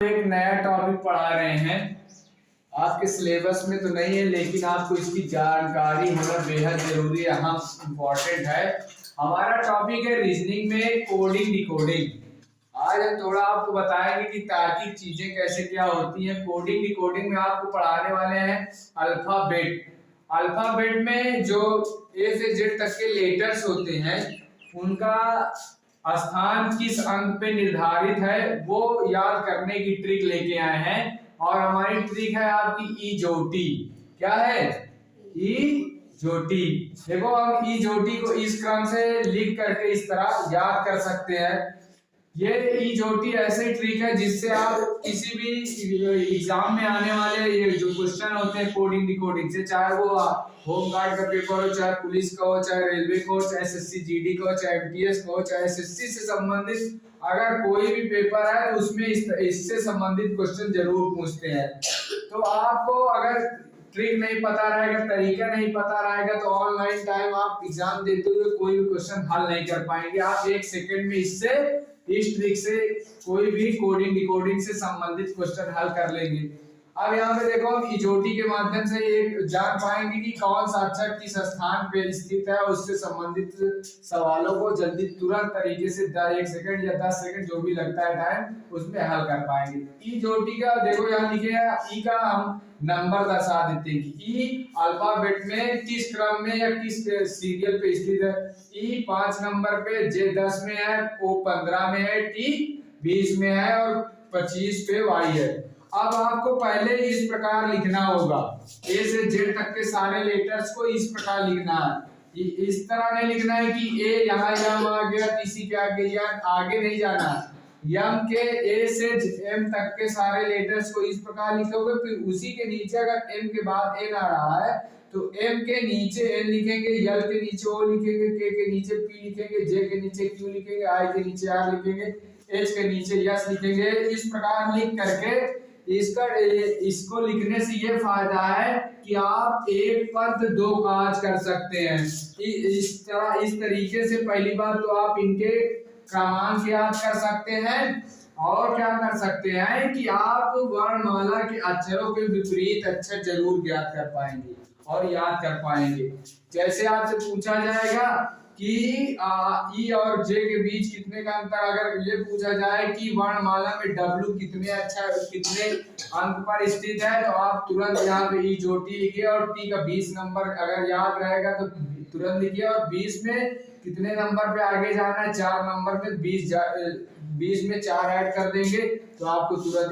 एक नया टॉपिक पढ़ा रहे हैं। आपके सिलेबस में तो नहीं है, लेकिन आपको इसकी जानकारी होना बेहद जरूरी यहाँ इम्पोर्टेंट है। हमारा टॉपिक है रीजनिंग में कोडिंग डिकोडिंग। आज हम थोड़ा आपको बताएंगे कि तार्किक चीजें कैसे क्या होती हैं। कोडिंग डिकोडिंग में आपको पढ़ाने वाले हैं अल्फाबेट। अल्फाबेट में जो ए से जेड तक के लेटर्स होते हैं उनका स्थान किस अंक पे निर्धारित है वो याद करने की ट्रिक लेके आए हैं। और हमारी ट्रिक है आपकी ई जोटी। क्या है? ई जोटी। देखो हम ई जोटी को इस क्रम से लिख करके इस तरह याद कर सकते हैं। ये ई जोटी ऐसे ट्रिक है जिससे आप किसी भी एग्जाम में आने वाले ये जो क्वेश्चन होते हैं कोडिंग डिकोडिंग से, चाहे वो होम गार्ड का पेपर हो, चाहे पुलिस का हो, चाहे रेलवे का हो, चाहे एसएससी जीडी का हो, चाहे एमटीएस का हो, चाहे एसएससी से संबंधित अगर कोई भी पेपर है तो उसमें इससे संबंधित क्वेश्चन जरूर पूछते हैं। तो आपको अगर ट्रिक नहीं पता रहेगा, तरीका नहीं पता रहेगा, तो ऑनलाइन टाइम आप एग्जाम देते हुए कोई भी क्वेश्चन हल नहीं कर पाएंगे। आप एक सेकंड में इस ट्रिक से कोई भी कोडिंग डिकोडिंग से संबंधित क्वेश्चन हल कर लेंगे। अब यहाँ पे देखो हम इजोटी के माध्यम से ये जान पाएंगे कि कौन सा अक्षर किस स्थान पे स्थित है, उससे संबंधित सवालों को जल्दी तुरंत तरीके से 1 सेकंड या 10 सेकंड जो भी लगता है टाइम उसमें हल कर पाएंगे। इजोटी का देखो यहाँ लिखे है, ई का हम नंबर दर्शा देते हैं कि ई अल्फाबेट में किस क्रम में या किस सीरियल पे स्थित है। ई 5 नंबर पे, जे 10 में है, ओ 15 में है, टी 20 में है और 25 पे वाई है। अब आपको पहले इस प्रकार लिखना होगा, ए से जेड तक के सारे लेटर्स को इस प्रकार लिखना है। इस तरह नहीं लिखना है कि ए यहाँ यम आ गया, टीसी के आगे या आगे नहीं जाना। यम के ए से एम तक के सारे लेटर्स को इस प्रकार लिखोगे, फिर उसी के नीचे अगर एम के बाद एन आ रहा है तो एम के नीचे एन लिखेंगे, यल के नीचे ओ लिखेंगे, के नीचे पी लिखेंगे, जे के नीचे क्यू लिखेंगे, आई के नीचे आर लिखेंगे, एच के नीचे यस लिखेंगे। इस प्रकार लिख करके इसको लिखने से ये फायदा है कि आप एक पद दो काज कर सकते हैं। इस तरीके से पहली बात तो आप इनके क्रमांक याद कर सकते हैं, और क्या कर सकते हैं कि आप वर्णमाला के अक्षरों के विपरीत अक्षर जरूर ज्ञात कर पाएंगे और याद कर पाएंगे। जैसे आपसे पूछा जाएगा कि ई और जे के बीच कितने का अंतर, अगर ये पूछा जाए कि वर्णमाला में डब्ल्यू कितने अंक पर स्थित है, तो आप तुरंत यहाँ पे ई जोटी लिखिए और टी का 20 नंबर अगर याद रहेगा तो तुरंत लिखिए, और 20 में कितने नंबर पे आगे जाना है, 4 नंबर पे 20 में 4 ऐड कर देंगे तो आपको तुरंत